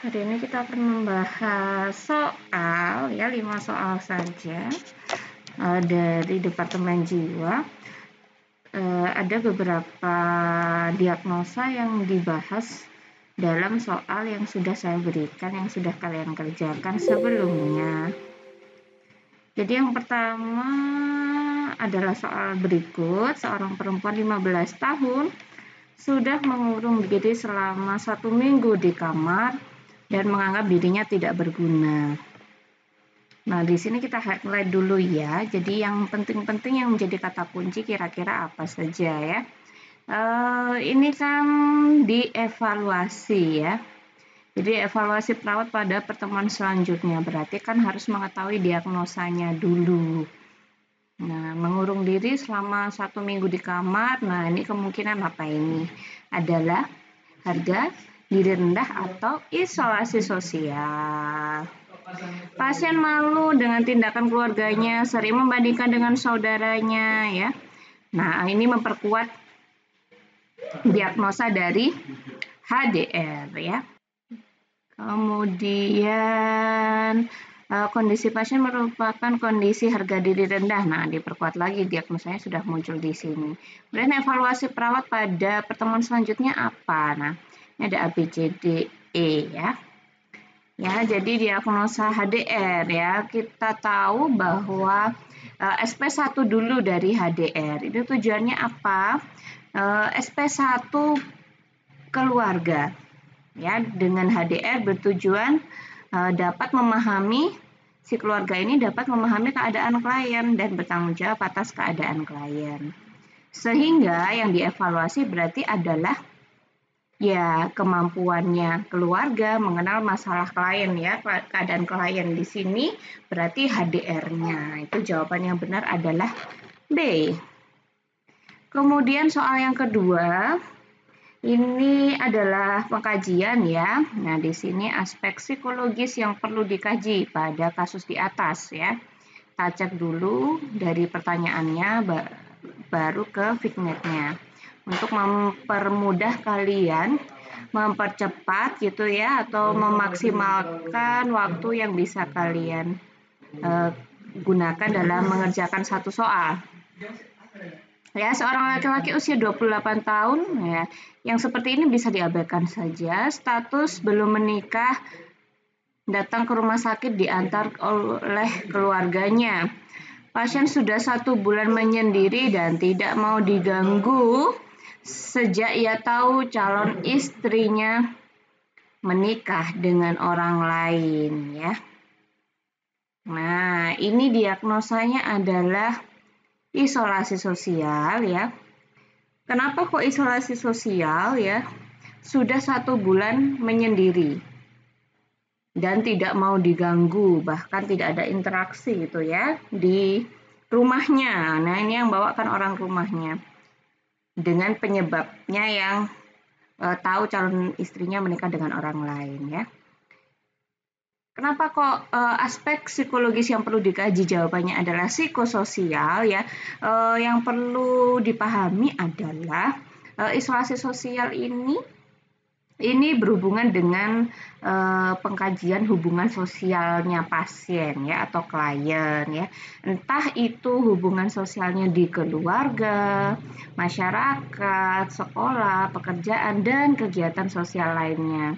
Hari ini kita akan membahas soal, ya, 5 soal saja dari Departemen Jiwa. Ada beberapa diagnosa yang dibahas dalam soal yang sudah saya berikan, yang sudah kalian kerjakan sebelumnya. Jadi yang pertama adalah soal berikut. Seorang perempuan 15 tahun sudah mengurung diri selama 1 minggu di kamar dan menganggap dirinya tidak berguna. Nah, di sini kita highlight dulu ya. Jadi yang penting-penting yang menjadi kata kunci kira-kira apa saja ya. Ini kan dievaluasi ya. Jadi evaluasi perawat pada pertemuan selanjutnya. Berarti kan harus mengetahui diagnosanya dulu. Nah, mengurung diri selama 1 minggu di kamar. Nah, ini kemungkinan apa ini? Adalah harga diri rendah atau isolasi sosial. Pasien malu dengan tindakan keluarganya, sering membandingkan dengan saudaranya ya. Nah, ini memperkuat diagnosa dari HDR ya. Kemudian kondisi pasien merupakan kondisi harga diri rendah. Nah, diperkuat lagi diagnosanya sudah muncul di sini. Kemudian evaluasi perawat pada pertemuan selanjutnya apa? Nah, ini ada A, B, C, D, E ya. Ya, jadi diagnosa HDR ya. Kita tahu bahwa SP1 dulu dari HDR. Itu tujuannya apa? SP1 keluarga. Ya, dengan HDR bertujuan dapat memahami si keluarga ini dapat memahami keadaan klien dan bertanggung jawab atas keadaan klien. Sehingga yang dievaluasi berarti adalah ya kemampuannya keluarga mengenal masalah klien ya, keadaan klien di sini berarti HDR-nya. Itu jawaban yang benar adalah B. Kemudian soal yang kedua, ini adalah pengkajian ya. Nah, di sini aspek psikologis yang perlu dikaji pada kasus di atas ya. Kita cek dulu dari pertanyaannya baru ke figmatnya. Untuk mempermudah kalian mempercepat gitu ya, atau memaksimalkan waktu yang bisa kalian gunakan dalam mengerjakan satu soal. Ya, seorang laki-laki usia 28 tahun ya, yang seperti ini bisa diabaikan saja. Status belum menikah, datang ke rumah sakit diantar oleh keluarganya. Pasien sudah 1 bulan menyendiri dan tidak mau diganggu sejak ia tahu calon istrinya menikah dengan orang lain ya. Nah, ini diagnosanya adalah isolasi sosial ya. Kenapa kok isolasi sosial ya? Sudah 1 bulan menyendiri dan tidak mau diganggu, bahkan tidak ada interaksi gitu ya di rumahnya. Nah, ini yang bawakan orang rumahnya dengan penyebabnya yang tahu calon istrinya menikah dengan orang lain ya. Kenapa kok aspek psikologis yang perlu dikaji? Jawabannya adalah psikososial ya. Yang perlu dipahami adalah isolasi sosial ini berhubungan dengan pengkajian hubungan sosialnya pasien ya atau klien ya. Entah itu hubungan sosialnya di keluarga, masyarakat, sekolah, pekerjaan dan kegiatan sosial lainnya.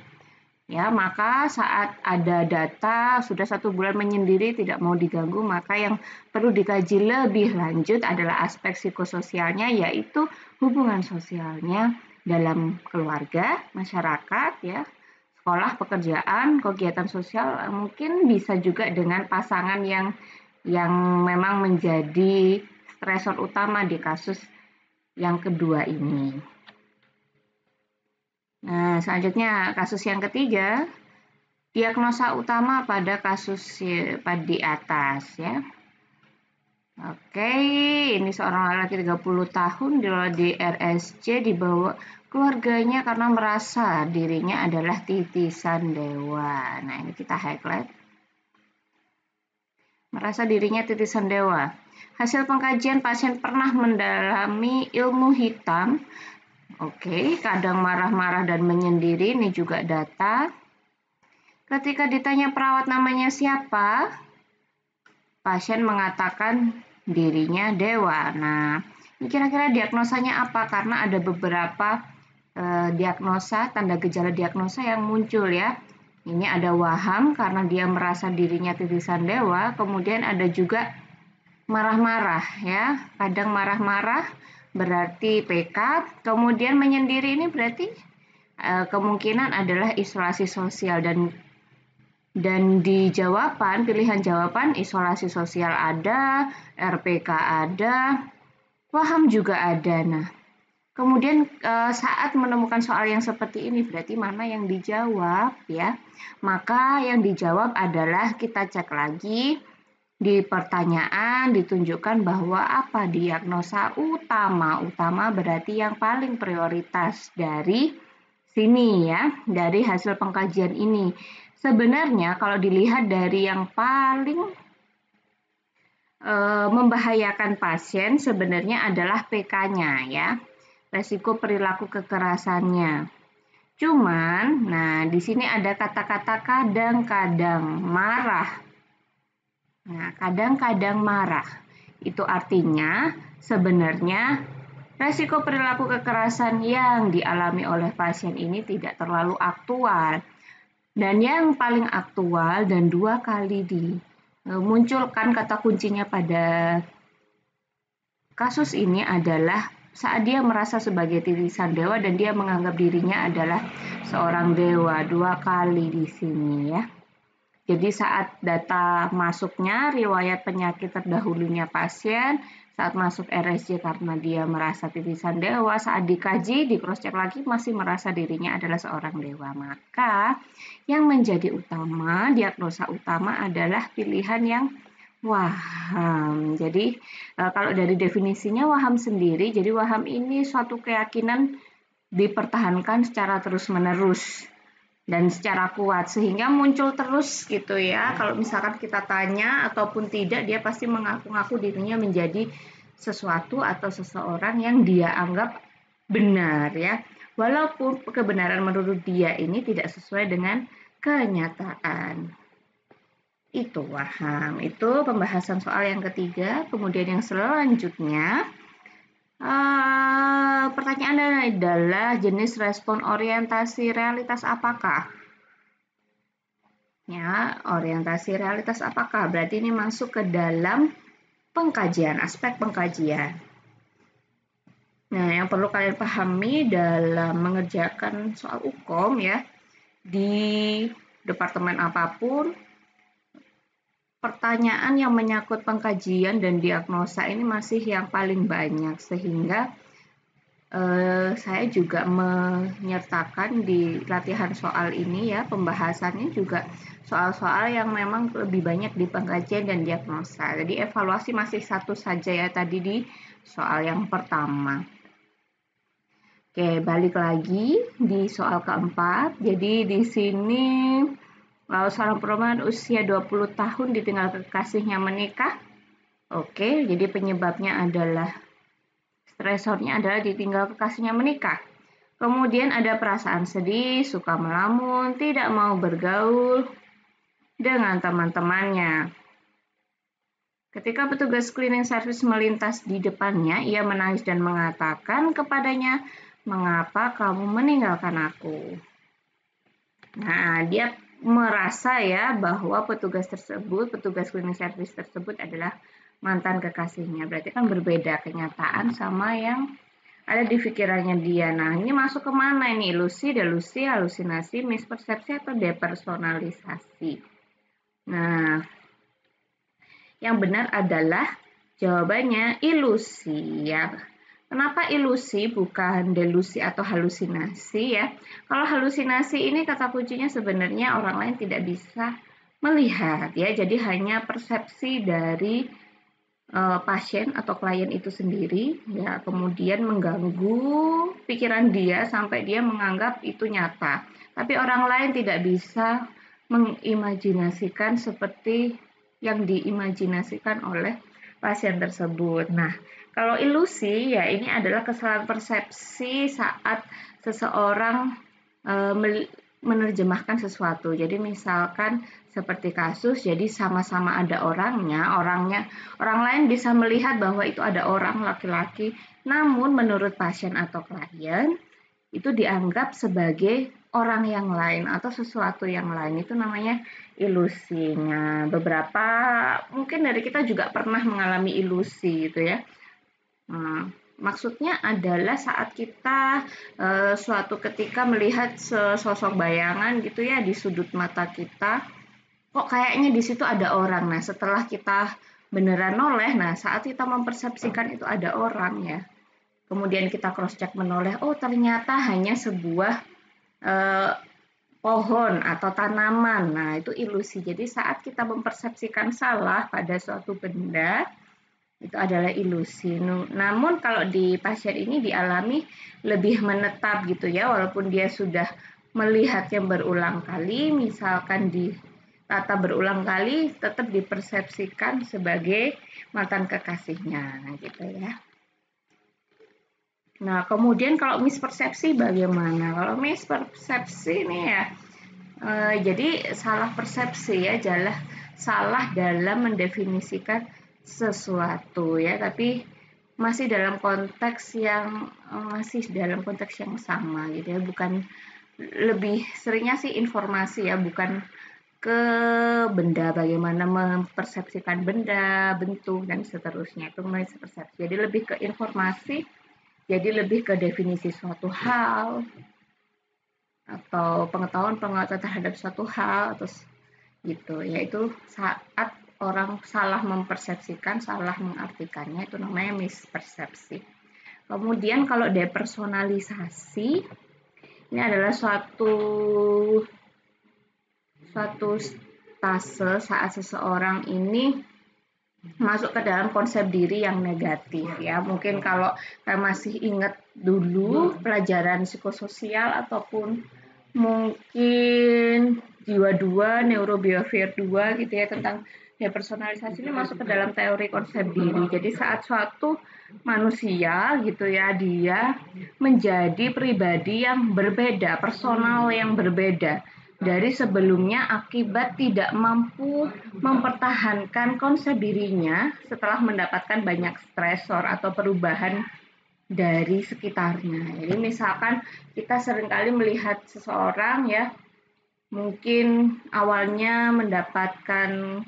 Ya, maka saat ada data sudah 1 bulan menyendiri tidak mau diganggu, maka yang perlu dikaji lebih lanjut adalah aspek psikososialnya, yaitu hubungan sosialnya dalam keluarga, masyarakat, ya, sekolah, pekerjaan, kegiatan sosial, mungkin bisa juga dengan pasangan yang memang menjadi stresor utama di kasus yang kedua ini. Nah, selanjutnya kasus yang ketiga, diagnosa utama pada kasus di atas ya. Oke, ini seorang laki-laki 30 tahun di RSC dibawa keluarganya karena merasa dirinya adalah titisan dewa. Nah, ini kita highlight. Merasa dirinya titisan dewa. Hasil pengkajian pasien pernah mendalami ilmu hitam. Oke, kadang marah-marah dan menyendiri, ini juga data. Ketika ditanya perawat namanya siapa, pasien mengatakan dirinya Dewa. Nah, ini kira-kira diagnosanya apa? Karena ada beberapa diagnosa, tanda gejala diagnosa yang muncul ya. Ini ada waham karena dia merasa dirinya titisan dewa, kemudian ada juga marah-marah ya. Kadang marah-marah berarti PK, kemudian menyendiri ini berarti kemungkinan adalah isolasi sosial dan di jawaban, pilihan jawaban isolasi sosial ada, RPK ada, waham juga ada. Nah, kemudian saat menemukan soal yang seperti ini berarti mana yang dijawab ya. Maka yang dijawab adalah kita cek lagi di pertanyaan ditunjukkan bahwa apa diagnosa utama. Utama berarti yang paling prioritas dari sini ya, dari hasil pengkajian ini. Sebenarnya kalau dilihat dari yang paling membahayakan pasien sebenarnya adalah PK-nya ya. Resiko perilaku kekerasannya. Cuman, nah di sini ada kata-kata kadang-kadang marah. Nah, kadang-kadang marah. Itu artinya sebenarnya resiko perilaku kekerasan yang dialami oleh pasien ini tidak terlalu aktual. Dan yang paling aktual dan 2 kali dimunculkan kata kuncinya pada kasus ini adalah saat dia merasa sebagai titisan dewa dan dia menganggap dirinya adalah seorang dewa 2 kali di sini ya. Jadi saat data masuknya, riwayat penyakit terdahulunya pasien, saat masuk RSJ karena dia merasa titisan dewa, saat dikaji, di cross check lagi masih merasa dirinya adalah seorang dewa. Maka yang menjadi utama, diagnosa utama adalah pilihan yang waham. Jadi kalau dari definisinya waham sendiri, jadi waham ini suatu keyakinan dipertahankan secara terus-menerus dan secara kuat sehingga muncul terus gitu ya. Kalau misalkan kita tanya ataupun tidak, dia pasti mengaku-ngaku dirinya menjadi sesuatu atau seseorang yang dia anggap benar ya. Walaupun kebenaran menurut dia ini tidak sesuai dengan kenyataan. Itu waham. Itu pembahasan soal yang ketiga. Kemudian yang selanjutnya pertanyaan adalah jenis respon orientasi realitas apakah? Ya, orientasi realitas apakah? Berarti ini masuk ke dalam pengkajian, aspek pengkajian. Nah, yang perlu kalian pahami dalam mengerjakan soal UKOM ya, di departemen apapun, pertanyaan yang menyangkut pengkajian dan diagnosa ini masih yang paling banyak, sehingga saya juga menyertakan di latihan soal ini ya, pembahasannya juga soal-soal yang memang lebih banyak di pengkajian dan diagnosa. Jadi evaluasi masih satu saja ya tadi di soal yang pertama. Oke, balik lagi di soal keempat. Jadi di sini seorang perempuan usia 20 tahun ditinggal kekasihnya menikah. Oke, jadi penyebabnya adalah stresornya adalah ditinggal kekasihnya menikah. Kemudian ada perasaan sedih, suka melamun, tidak mau bergaul dengan teman-temannya. Ketika petugas cleaning service melintas di depannya, ia menangis dan mengatakan kepadanya, "Mengapa kamu meninggalkan aku?" Nah, dia merasa ya bahwa petugas cleaning service tersebut adalah mantan kekasihnya. Berarti kan berbeda kenyataan sama yang ada di pikirannya dia. Nah, ini masuk ke mana ini? Ilusi, delusi, halusinasi, mispersepsi, atau depersonalisasi? Nah, yang benar adalah jawabannya ilusi ya. Kenapa ilusi bukan delusi atau halusinasi ya? Kalau halusinasi ini kata kuncinya sebenarnya orang lain tidak bisa melihat ya. Jadi hanya persepsi dari pasien atau klien itu sendiri ya, kemudian mengganggu pikiran dia sampai dia menganggap itu nyata. Tapi orang lain tidak bisa mengimajinasikan seperti yang diimajinasikan oleh pasien tersebut. Nah, kalau ilusi ya ini adalah kesalahan persepsi saat seseorang menerjemahkan sesuatu. Jadi misalkan seperti kasus, jadi sama-sama ada orang lain bisa melihat bahwa itu ada orang laki-laki, namun menurut pasien atau klien itu dianggap sebagai orang yang lain atau sesuatu yang lain. Itu namanya ilusi. Nah, beberapa mungkin dari kita juga pernah mengalami ilusi gitu ya. Maksudnya adalah saat kita suatu ketika melihat sosok bayangan gitu ya di sudut mata kita, kok kayaknya di situ ada orang. Nah, setelah kita beneran noleh, nah saat kita mempersepsikan itu ada orang ya, kemudian kita cross check menoleh, oh ternyata hanya sebuah pohon atau tanaman. Nah, itu ilusi. Jadi saat kita mempersepsikan salah pada suatu benda, itu adalah ilusi. Namun kalau di pasien ini dialami lebih menetap gitu ya, walaupun dia sudah melihat yang berulang kali, misalkan ditata berulang kali, tetap dipersepsikan sebagai mantan kekasihnya gitu ya. Nah, kemudian kalau mispersepsi bagaimana? Kalau mispersepsi nih ya, jadi salah persepsi ya, salah dalam mendefinisikan sesuatu ya, tapi masih dalam konteks yang sama gitu ya, bukan, lebih seringnya sih informasi ya, bukan ke benda, bagaimana mempersepsikan benda, bentuk dan seterusnya, itu mispersepsi. Jadi lebih ke informasi, jadi lebih ke definisi suatu hal atau pengetahuan terhadap suatu hal atau gitu, yaitu saat orang salah mempersepsikan, salah mengartikannya, itu namanya mispersepsi. Kemudian kalau depersonalisasi, ini adalah suatu stase saat seseorang ini masuk ke dalam konsep diri yang negatif ya. Mungkin kalau kalian masih ingat dulu pelajaran psikososial ataupun mungkin jiwa 2, neurobehavior 2 gitu ya, tentang depersonalisasi ini masuk ke dalam teori konsep diri. Jadi saat suatu manusia gitu ya, dia menjadi pribadi yang berbeda, personal yang berbeda dari sebelumnya akibat tidak mampu mempertahankan konsep dirinya setelah mendapatkan banyak stresor atau perubahan dari sekitarnya. Jadi misalkan kita seringkali melihat seseorang ya, mungkin awalnya mendapatkan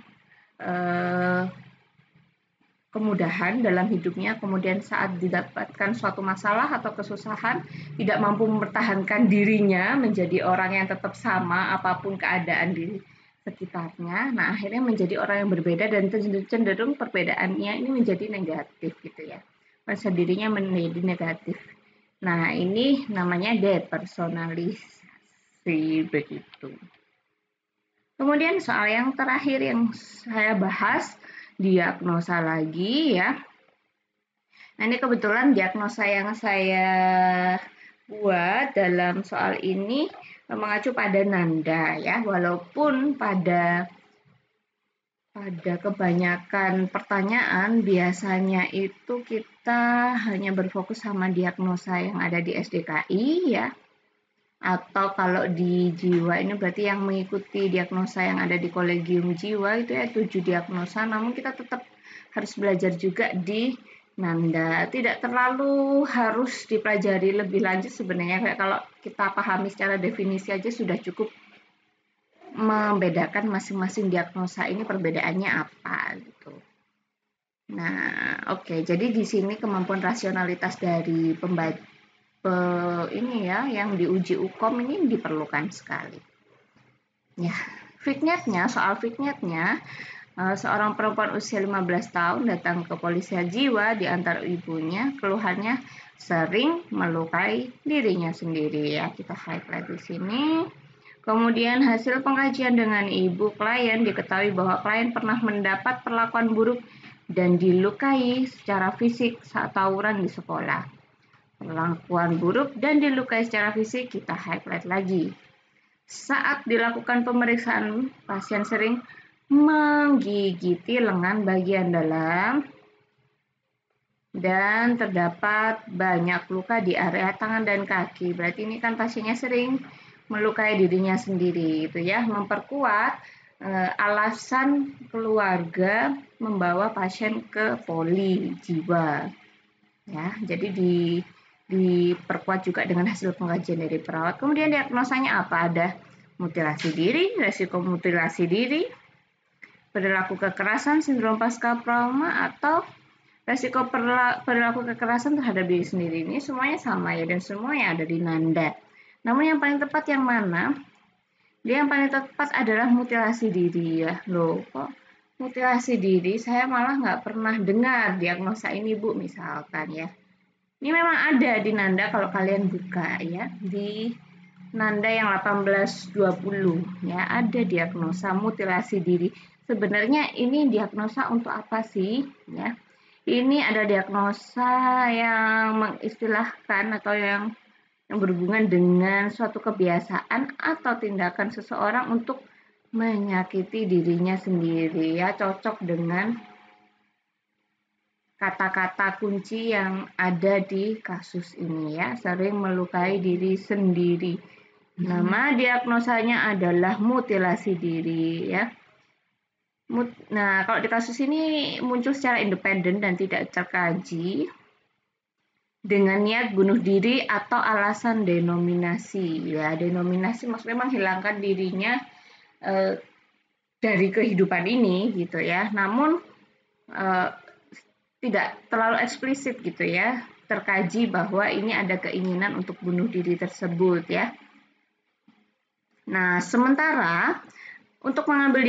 kemudahan dalam hidupnya, kemudian saat didapatkan suatu masalah atau kesusahan, tidak mampu mempertahankan dirinya menjadi orang yang tetap sama apapun keadaan di sekitarnya. Nah, akhirnya menjadi orang yang berbeda dan cenderung perbedaannya ini menjadi negatif gitu ya. Konsep dirinya menjadi negatif. Nah, ini namanya depersonalisasi begitu. Kemudian soal yang terakhir yang saya bahas, diagnosa lagi ya. Nah, ini kebetulan diagnosa yang saya buat dalam soal ini mengacu pada Nanda ya, walaupun pada kebanyakan pertanyaan biasanya itu kita hanya berfokus sama diagnosa yang ada di SDKI ya, atau kalau di jiwa ini berarti yang mengikuti diagnosa yang ada di kolegium jiwa itu ya 7 diagnosa, namun kita tetap harus belajar juga di Nanda. Tidak terlalu harus dipelajari lebih lanjut sebenarnya, kayak kalau kita pahami secara definisi aja sudah cukup membedakan masing-masing diagnosa ini perbedaannya apa gitu. Nah, oke. Jadi di sini kemampuan rasionalitas dari ini ya yang diuji UKOM ini diperlukan sekali. Ya, soal fitnetnya, seorang perempuan usia 15 tahun datang ke polisi jiwa di antar ibunya, keluhannya sering melukai dirinya sendiri ya. Kita highlight di sini. Kemudian hasil pengkajian dengan ibu klien diketahui bahwa klien pernah mendapat perlakuan buruk dan dilukai secara fisik saat tawuran di sekolah. Perlakuan buruk dan dilukai secara fisik kita highlight lagi. Saat dilakukan pemeriksaan, pasien sering menggigiti lengan bagian dalam dan terdapat banyak luka di area tangan dan kaki. Berarti ini kan pasiennya sering melukai dirinya sendiri, gitu ya, memperkuat alasan keluarga membawa pasien ke poli jiwa. Ya, jadi diperkuat juga dengan hasil pengkajian dari perawat. Kemudian diagnosanya apa? Ada mutilasi diri, resiko mutilasi diri, perilaku kekerasan, sindrom pasca trauma, atau resiko perilaku kekerasan terhadap diri sendiri. Ini semuanya sama ya, dan semuanya ada di Nanda. Namun yang paling tepat yang mana? Dia yang paling tepat adalah mutilasi diri ya. Loh, kok mutilasi diri? Saya malah nggak pernah dengar diagnosa ini, Bu, misalkan ya. Ini memang ada di Nanda kalau kalian buka ya. Di Nanda yang 1820 ya, ada diagnosa mutilasi diri. Sebenarnya ini diagnosa untuk apa sih? Ya. Ini ada diagnosa yang mengistilahkan atau yang berhubungan dengan suatu kebiasaan atau tindakan seseorang untuk menyakiti dirinya sendiri ya, cocok dengan kata-kata kunci yang ada di kasus ini ya, sering melukai diri sendiri. Nama diagnosanya adalah mutilasi diri ya. Nah, kalau di kasus ini muncul secara independen dan tidak terkaji dengan niat bunuh diri atau alasan denominasi ya. Denominasi maksudnya menghilangkan dirinya dari kehidupan ini gitu ya, namun tidak terlalu eksplisit gitu ya, terkaji bahwa ini ada keinginan untuk bunuh diri tersebut ya. Nah, sementara untuk mengambil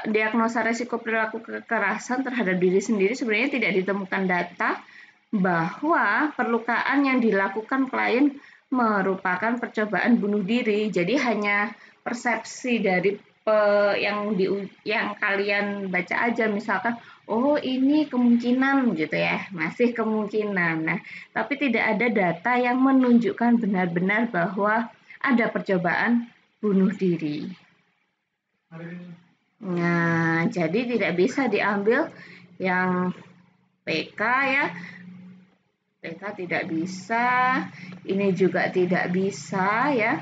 diagnosa resiko perilaku kekerasan terhadap diri sendiri sebenarnya tidak ditemukan data bahwa perlukaan yang dilakukan klien merupakan percobaan bunuh diri. Jadi hanya persepsi dari yang kalian baca aja, misalkan oh ini kemungkinan gitu ya, masih kemungkinan. Nah, tapi tidak ada data yang menunjukkan benar-benar bahwa ada percobaan bunuh diri. Nah, jadi tidak bisa diambil yang PK ya. PK tidak bisa, ini juga tidak bisa ya.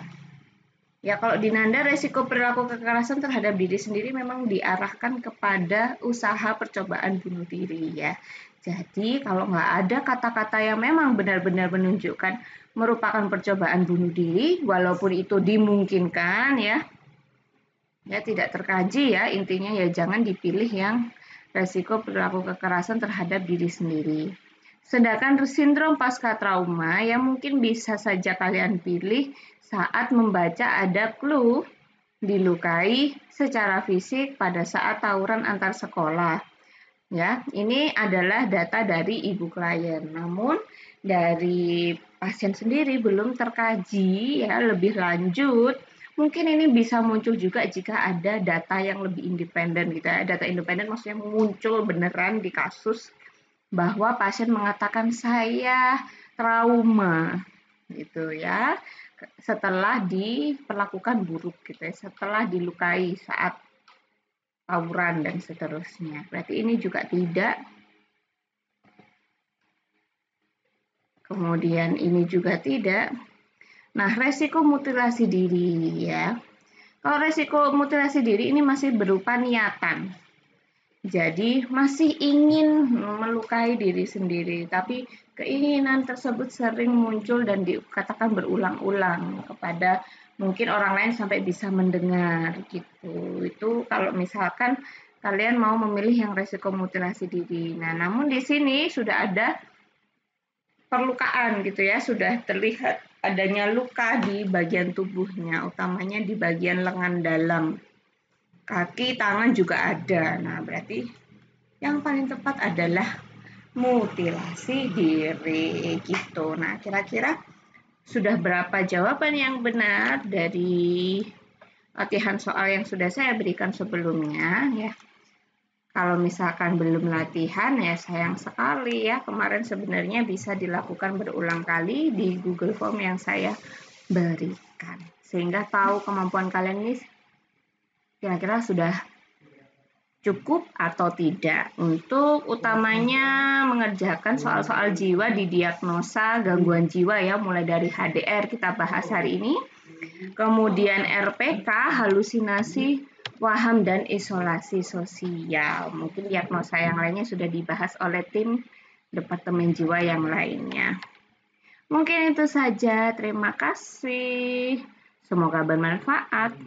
Ya, kalau di Nanda resiko perilaku kekerasan terhadap diri sendiri memang diarahkan kepada usaha percobaan bunuh diri ya. Jadi kalau nggak ada kata-kata yang memang benar-benar menunjukkan merupakan percobaan bunuh diri, walaupun itu dimungkinkan ya tidak terkaji ya, intinya ya jangan dipilih yang resiko perilaku kekerasan terhadap diri sendiri. Sedangkan sindrom pasca trauma yang mungkin bisa saja kalian pilih saat membaca ada clue dilukai secara fisik pada saat tawuran antar sekolah. Ya, ini adalah data dari ibu klien. Namun dari pasien sendiri belum terkaji ya lebih lanjut. Mungkin ini bisa muncul juga jika ada data yang lebih independen gitu ya. Data independen maksudnya muncul beneran di kasus bahwa pasien mengatakan saya trauma gitu ya, setelah diperlakukan buruk gitu ya, setelah dilukai saat tawuran dan seterusnya. Berarti ini juga tidak. Kemudian ini juga tidak. Nah, resiko mutilasi diri ya. Kalau resiko mutilasi diri ini masih berupa niatan. Jadi masih ingin melukai diri sendiri, tapi keinginan tersebut sering muncul dan dikatakan berulang-ulang kepada mungkin orang lain sampai bisa mendengar gitu. Itu kalau misalkan kalian mau memilih yang resiko mutilasi diri. Nah, namun di sini sudah ada perlukaan gitu ya, sudah terlihat adanya luka di bagian tubuhnya, utamanya di bagian lengan dalam. Kaki, tangan juga ada. Nah, berarti yang paling tepat adalah mutilasi diri gitu. Nah, kira-kira sudah berapa jawaban yang benar dari latihan soal yang sudah saya berikan sebelumnya ya. Kalau misalkan belum latihan ya sayang sekali ya. Kemarin sebenarnya bisa dilakukan berulang kali di Google Form yang saya berikan. Sehingga tahu kemampuan kalian ini kira-kira sudah cukup atau tidak. Untuk utamanya mengerjakan soal-soal jiwa di diagnosa gangguan jiwa ya, mulai dari HDR kita bahas hari ini. Kemudian RPK, halusinasi, waham, dan isolasi sosial. Mungkin diagnosa yang lainnya sudah dibahas oleh tim Departemen Jiwa yang lainnya. Mungkin itu saja. Terima kasih. Semoga bermanfaat.